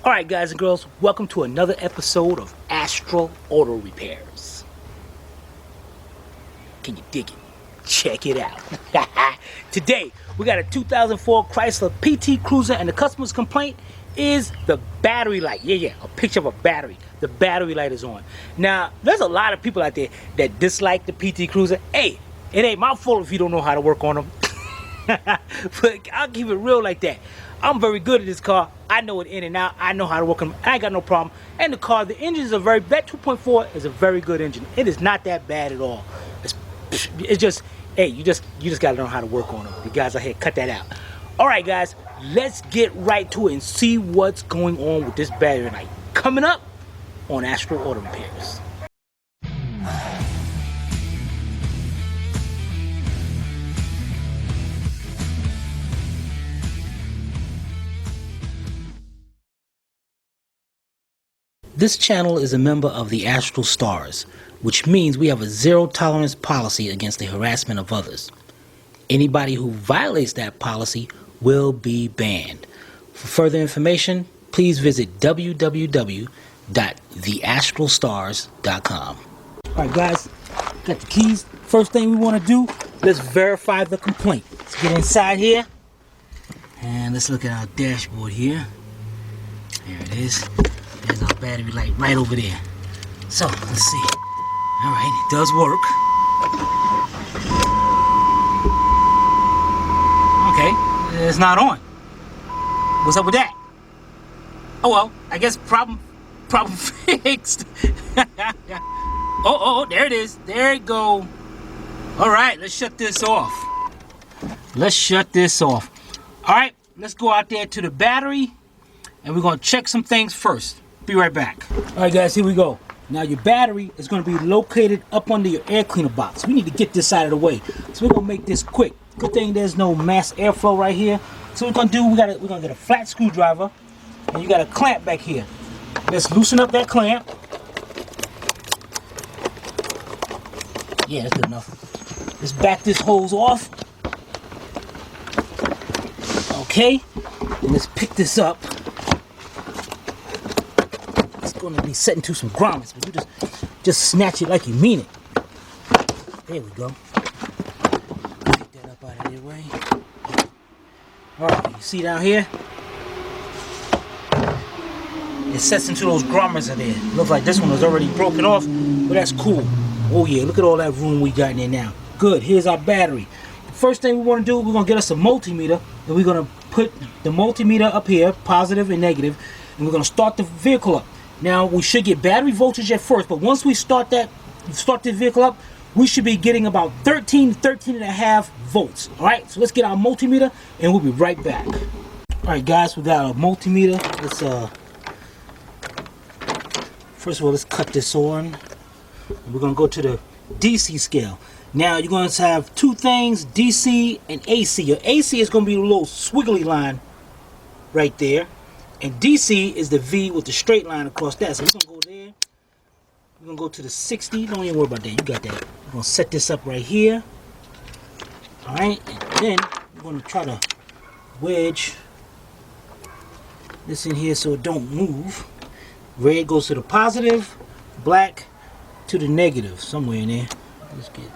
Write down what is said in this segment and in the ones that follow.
Alright guys and girls, welcome to another episode of Astral Auto Repairs. Can you dig it? Check it out. Today, we got a 2004 Chrysler PT Cruiser, and the customer's complaint is the battery light. Yeah, a picture of a battery. The battery light is on. Now, there's a lot of people out there that dislike the PT Cruiser. Hey, it ain't my fault if you don't know how to work on them. But I'll keep it real like that. I'm very good at this car. I know it in and out. I know how to work on them. I ain't got no problem. And the car, the engine is that 2.4 is a very good engine. It is not that bad at all. It's just, hey, you just gotta know how to work on them. You guys out here, cut that out. All right, guys, let's get right to it and see what's going on with this battery light. Coming up on Astral Auto Repairs. This channel is a member of the Astral Stars, which means we have a zero-tolerance policy against the harassment of others. Anybody who violates that policy will be banned. For further information, please visit www.theastralstars.com. Alright guys, got the keys. First thing we want to do, let's verify the complaint. Let's get inside here, and let's look at our dashboard here. There it is. There's our battery light right over there. So, let's see. Alright, it does work. Okay, it's not on. What's up with that? Oh well, I guess problem fixed. Oh, there it is. There it go. Alright, let's shut this off. Alright, let's go out there to the battery, and we're going to check some things first. Be right back. Alright guys, here we go. Now your battery is going to be located up under your air cleaner box. We need to get this out of the way. So we're going to make this quick. Good thing there's no mass airflow right here. So what we're going to do, we're going to get a flat screwdriver, and you got a clamp back here. Let's loosen up that clamp. Yeah, that's good enough. Let's back this hose off. Okay, and let's pick this up. Going to be set into some grommets, but you just snatch it like you mean it. There we go. Pick that up out of their way. Alright, you see down here? It sets into those grommets in there. Looks like this one was already broken off, but that's cool. Oh yeah, look at all that room we got in there now. Good, here's our battery. The first thing we want to do, we're going to get us a multimeter, and we're going to put the multimeter up here, positive and negative, and we're going to start the vehicle up. Now, we should get battery voltage at first, but once we start the vehicle up, we should be getting about 13 and a half volts. All right, so let's get our multimeter, and we'll be right back. All right, guys, we got our multimeter. Let's first of all, let's cut this on. We're gonna go to the DC scale. Now, you're going to have two things: DC and AC. Your AC is going to be a little squiggly line right there. And DC is the V with the straight line across that. So we're going to go there. We're going to go to the 60. Don't even worry about that. You got that. We're going to set this up right here. Alright. And then we're going to try to wedge this in here so it don't move. Red goes to the positive. Black to the negative. Somewhere in there. Let's get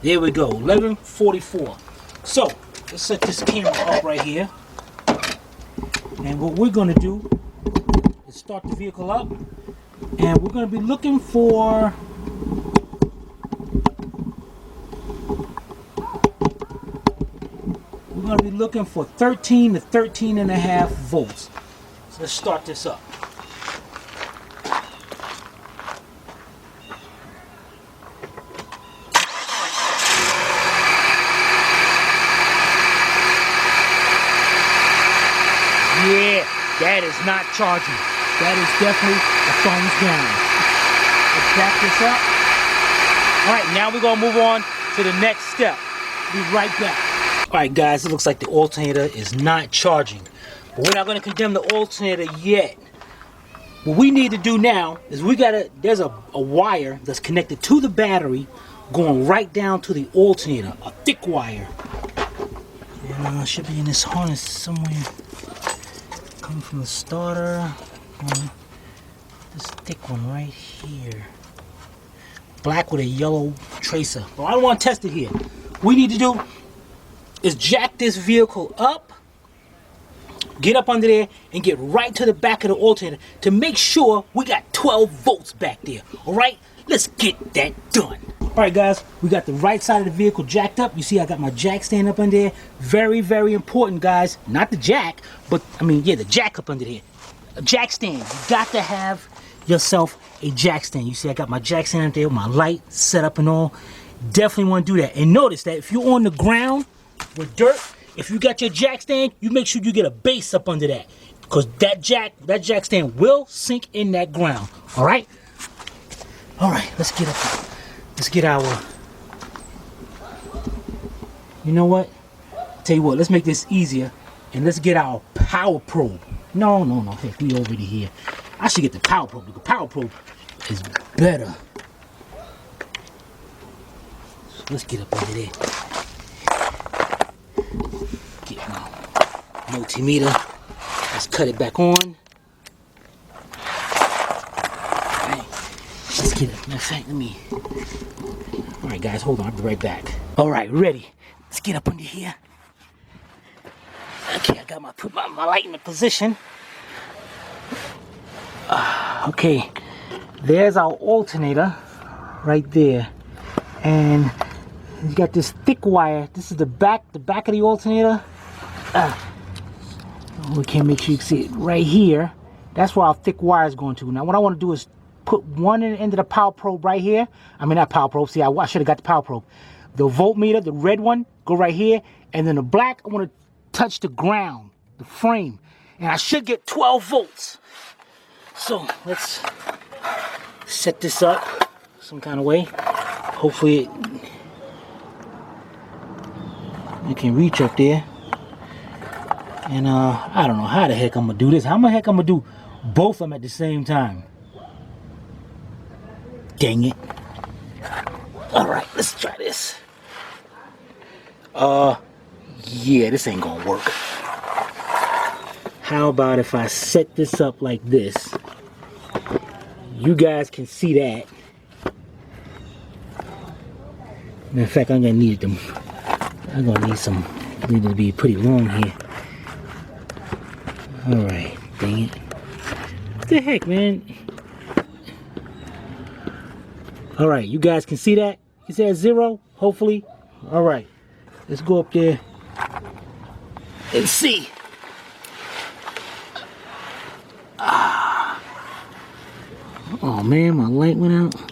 there we go. 1144. So, let's set this camera up right here. And what we're going to do is start the vehicle up, and we're going to be looking for we're going to be looking for 13 to 13 and a half volts. So let's start this up. Yeah, that is not charging. That is definitely a thumbs down. Let's back this up. Alright, now we're going to move on to the next step. Be right back. Alright guys, it looks like the alternator is not charging. But we're not going to condemn the alternator yet. What we need to do now is there's a wire that's connected to the battery going right down to the alternator, a thick wire. And should be in this harness somewhere. Come coming from the starter. This thick one right here. Black with a yellow tracer. Well, I don't want to test it here. What we need to do is jack this vehicle up, get up under there, and get right to the back of the alternator to make sure we got 12 volts back there. All right, let's get that done. All right, guys, we got the right side of the vehicle jacked up. You see I got my jack stand up under there. Very, very important, guys. Not the jack, but I mean, yeah, the jack up under there. A jack stand. You got to have yourself a jack stand. You see I got my jack stand up there with my light set up and all. Definitely want to do that. And notice that if you're on the ground with dirt, if you got your jack stand, you make sure you get a base up under that, because that jack stand will sink in that ground. All right, let's get up. Let's get our, you know what, tell you what, let's make this easier and let's get our power probe. No, heck, we already here. I should get the power probe. The power probe is better. So let's get up under there. Get my multimeter. Let's cut it back on. Alright, let's get it. Matter of fact, let me. Alright, guys, hold on. I'll be right back. Alright, ready. Let's get up under here. Okay, I got put my light in the position. Okay, there's our alternator right there. And you got this thick wire. This is the back of the alternator. We can't make sure you can see it right here. That's where our thick wire is going to. Now what I want to do is put one end of the power probe right here. I mean, not power probe. See, I should have got the power probe. The voltmeter, the red one, go right here. And then the black, I want to touch the ground, the frame. And I should get 12 volts. So let's set this up some kind of way. Hopefully it can reach up there. And I don't know how the heck I'm gonna do this. How the heck I'm gonna do both of them at the same time? Dang it. All right, let's try this. Yeah, this ain't gonna work. How about if I set this up like this? You guys can see that. In fact, I'm gonna need them. I'm gonna need some. Need to be pretty long here. All right, dang it. What the heck, man? All right, you guys can see that. You see that 0? Hopefully. All right, let's go up there and see. Oh man, my light went out.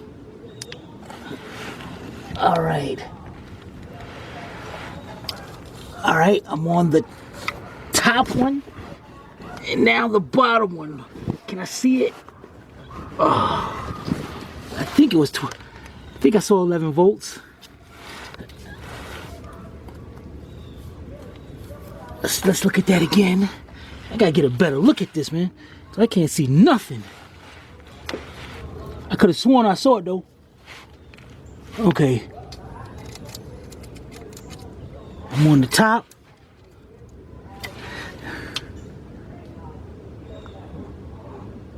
All right. All right, I'm on the top one, and now the bottom one. Can I see it? Oh, I think it was. I think I saw 11 volts. Let's look at that again. I gotta get a better look at this, man. So I can't see nothing. I could have sworn I saw it though. Okay. I'm on the top.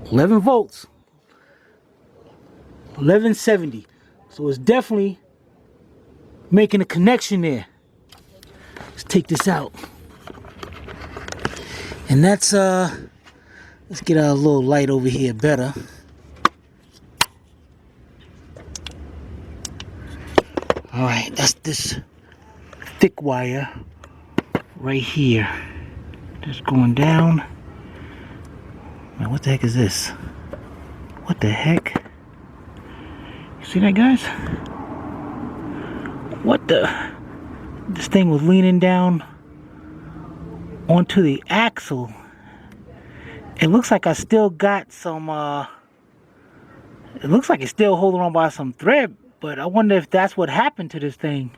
$11 volts. 1170. So it's definitely making a connection there. Let's take this out. And that's let's get our little light over here better. All right, that's this thick wire right here. Just going down. Man, what the heck is this? What the heck? You see that, guys? What the? This thing was leaning down onto the axle. It looks like I still got some, it looks like it's still holding on by some thread, but I wonder if that's what happened to this thing.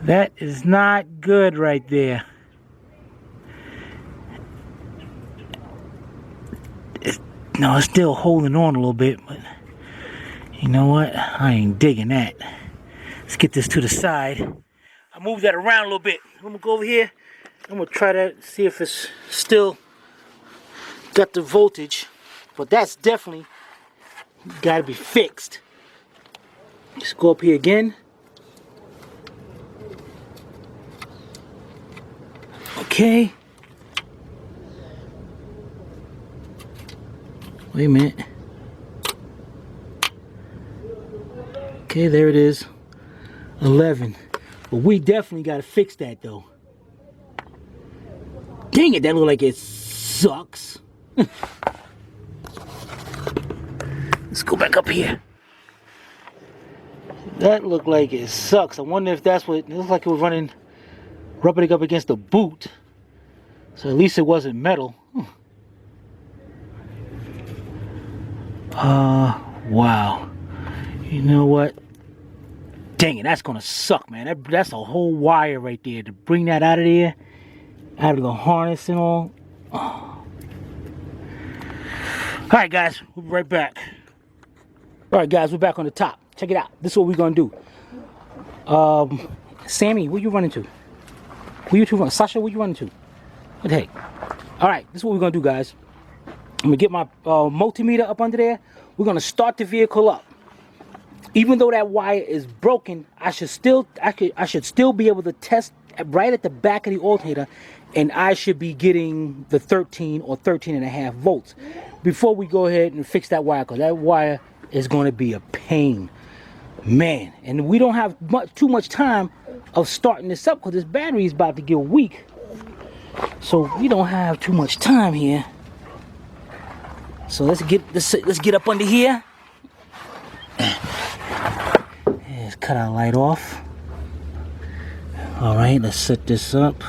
That is not good right there. No, it's still holding on a little bit, but you know what? I ain't digging that. Let's get this to the side. I moved that around a little bit. I'm gonna go over here. I'm gonna try that, see if it's still got the voltage. But that's definitely gotta be fixed. Let's go up here again. Okay. Wait a minute. Okay, there it is. 11. But we definitely gotta fix that though. Dang it, that look like it sucks. Let's go back up here. That looked like it sucks. I wonder if that's what it looks like. It was running, rubbing it up against the boot. So at least it wasn't metal. Wow. You know what? Dang it, that's gonna suck, man. That's a whole wire right there. To bring that out of there, out of the harness and all. Oh. Alright guys, we'll be right back. Alright guys, we're back on the top. Check it out. This is what we're gonna do. Sammy, where you running to? Where you two running? Sasha, where you running to? What the heck? Alright, this is what we're gonna do, guys. I'm gonna get my multimeter up under there. We're gonna start the vehicle up. Even though that wire is broken, I should still be able to test right at the back of the alternator, and I should be getting the 13 or 13.5 volts before we go ahead and fix that wire, because that wire is going to be a pain, man. And we don't have too much time of starting this up because this battery is about to get weak, so we don't have too much time here. So let's get up under here. Let's cut our light off. All right, let's set this up.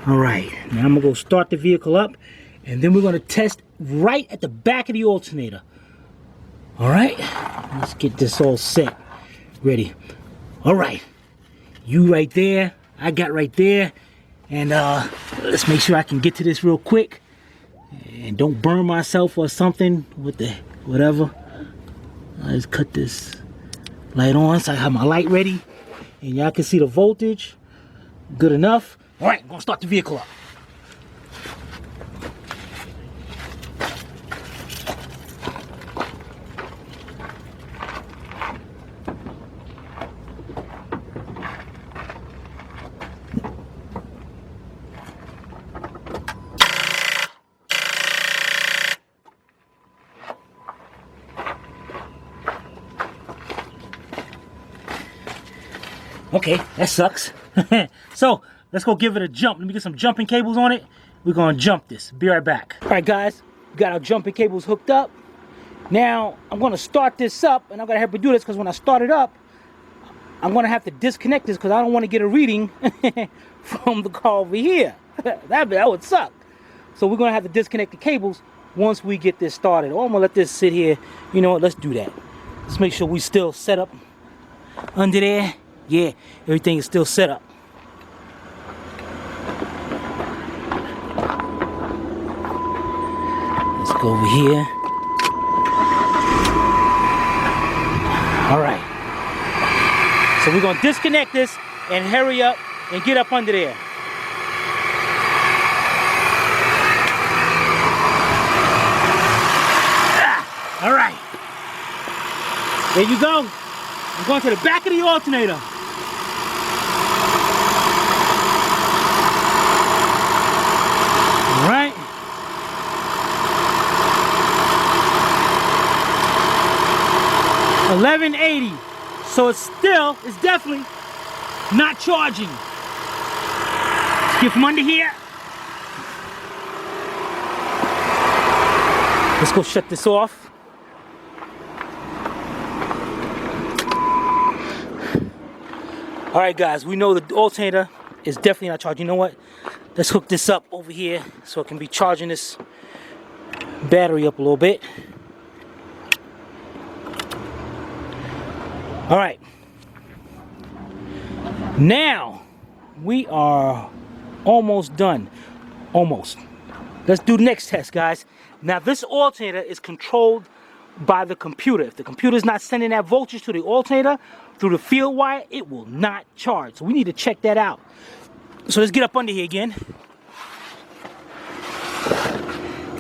All right, now I'm gonna go start the vehicle up, and then we're gonna test right at the back of the alternator. All right, let's get this all set, ready. All right, you right there, I got right there, and let's make sure I can get to this real quick and don't burn myself or something with the whatever. Let's cut this light on so I have my light ready, and y'all can see the voltage. Good enough. All right, I'm gonna start the vehicle up. Okay, that sucks. So let's go give it a jump. Let me get some jumping cables on it. We're gonna jump this. Be right back. All right, guys, we got our jumping cables hooked up. Now I'm gonna start this up, and I'm gonna have to do this because when I start it up, I'm gonna have to disconnect this because I don't want to get a reading from the car over here. that would suck. So we're gonna have to disconnect the cables once we get this started. Or I'm gonna let this sit here. You know what? Let's do that. Let's make sure we still set up under there. Yeah, everything is still set up. Let's go over here. All right. So we're going to disconnect this and hurry up and get up under there. All right. There you go. I'm going to the back of the alternator. All right. $11.80. So it's definitely not charging. Let's get from under here. Let's go shut this off. All right, guys, we know the alternator is definitely not charging. You know what? Let's hook this up over here so it can be charging this battery up a little bit. All right. Now, we are almost done. Almost. Let's do the next test, guys. Now, this alternator is controlled by the computer. If the computer is not sending that voltage to the alternator through the field wire, it will not charge. So we need to check that out. So let's get up under here again.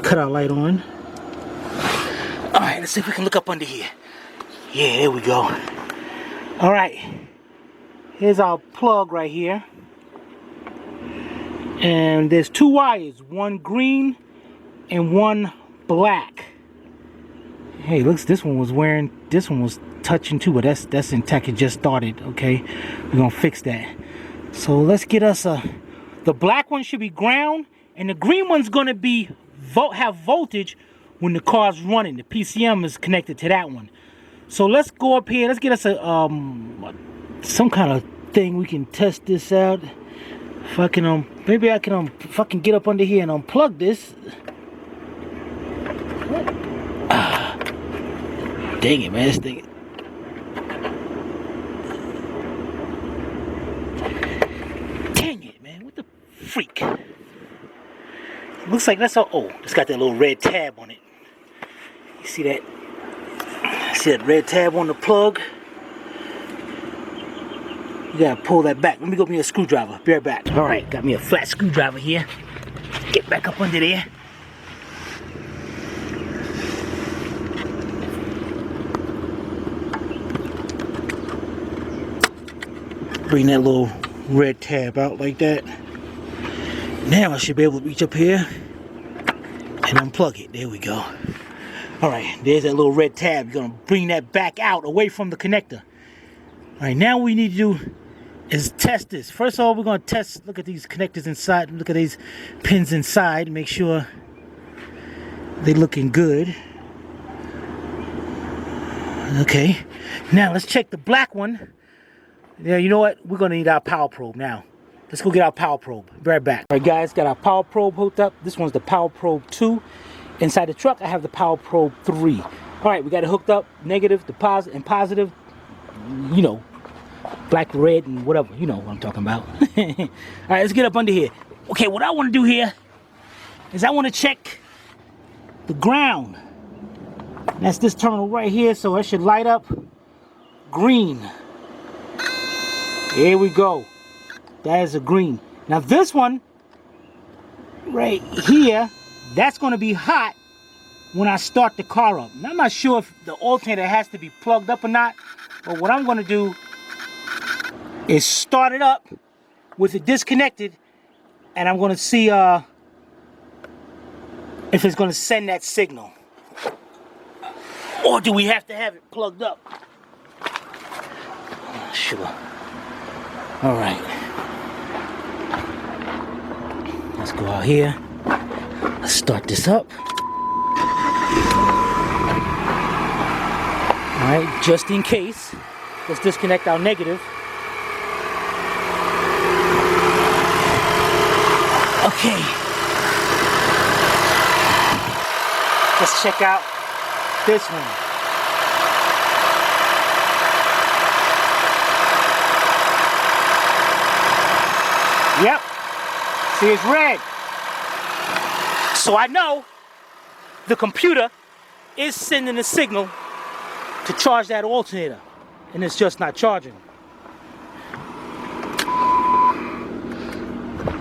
Cut our light on. All right, let's see if we can look up under here. Yeah, there we go. All right, here's our plug right here. And there's two wires, one green and one black. Hey, looks, this one was touching too, but that's intact. It just started. Okay, we're gonna fix that. So let's get us the black one should be ground, and the green one's gonna be have voltage when the car's running. The PCM is connected to that one. So let's go up here. Let's get us a some kind of thing we can test this out. If I can maybe I can fucking get up under here and unplug this. Dang it, man, this thing. Dang it, man, what the freak? Looks like that's all. Oh, it's got that little red tab on it. You see that? See that red tab on the plug? You gotta pull that back. Let me go get me a screwdriver. Be right back. All right, got me a flat screwdriver here. Get back up under there. Bring that little red tab out like that. Now I should be able to reach up here and unplug it. There we go. All right, there's that little red tab. You're gonna bring that back out away from the connector. All right, now what we need to do is test this. First of all, we're gonna test, look at these connectors inside, look at these pins inside, make sure they're looking good. Okay, now let's check the black one. Yeah, you know what? We're gonna need our power probe now. Let's go get our power probe. Be right back. All right, guys, got our power probe hooked up. This one's the power probe 2. Inside the truck, I have the power probe 3. All right, we got it hooked up. Negative, the positive, and positive. You know, black, red, and whatever. You know what I'm talking about. All right, let's get up under here. Okay, what I want to do here is I want to check the ground. That's this terminal right here, so it should light up green. Here we go. That is a green. Now this one right here, that's going to be hot when I start the car up. Now, I'm not sure if the alternator has to be plugged up or not, but what I'm going to do is start it up with it disconnected, and I'm going to see if it's going to send that signal. Or do we have to have it plugged up? Sure. All right. Let's go out here. Let's start this up. All right, just in case, let's disconnect our negative. Okay. Let's check out this one. Yep. See, it's red. So I know the computer is sending a signal to charge that alternator, and it's just not charging.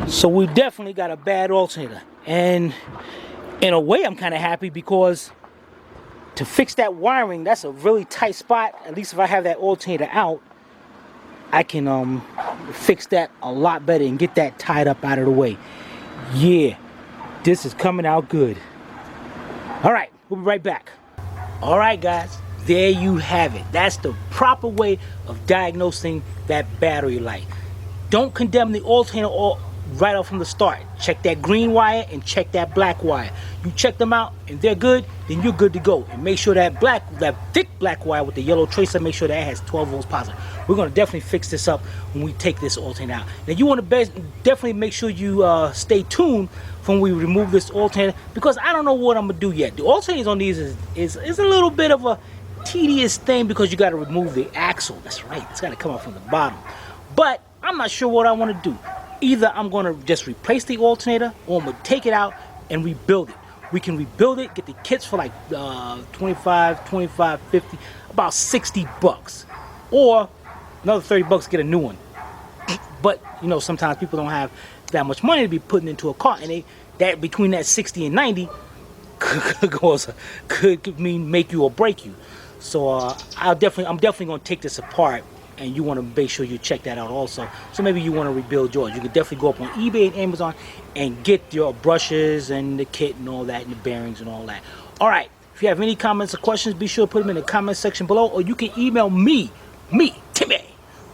So we definitely got a bad alternator. And in a way, I'm kind of happy, because to fix that wiring, that's a really tight spot. At least if I have that alternator out, I can fix that a lot better and get that tied up out of the way. Yeah, this is coming out good. All right, we'll be right back. All right, guys, there you have it. That's the proper way of diagnosing that battery light. Don't condemn the alternator right off from the start. Check that green wire and check that black wire. You check them out and they're good, then you're good to go. And make sure that thick black wire with the yellow tracer, make sure that has 12 volts positive. We're going to definitely fix this up when we take this alternator out. Now you want to definitely make sure you stay tuned when we remove this alternator, because I don't know what I'm going to do yet. The alternators on these is a little bit of a tedious thing, because you got to remove the axle. That's right, it's got to come out from the bottom. But I'm not sure what I want to do. Either I'm going to just replace the alternator, or I'm going to take it out and rebuild it. We can rebuild it, get the kits for like 25, 50, about 60 bucks. Or another 30 bucks to get a new one. But, you know, sometimes people don't have that much money to be putting into a car, and that between that 60 and 90 could mean make you or break you. So I'm definitely going to take this apart, and you want to make sure you check that out also. So maybe you want to rebuild yours. You can definitely go up on eBay and Amazon and get your brushes and the kit and all that, and the bearings and all that. All right, if you have any comments or questions, be sure to put them in the comment section below, or you can email me, Timmy,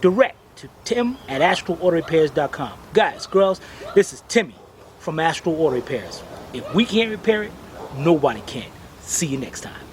direct to tim@astralautorepairs.com. Guys, girls, this is Timmy from Astral Auto Repairs. If we can't repair it, nobody can. See you next time.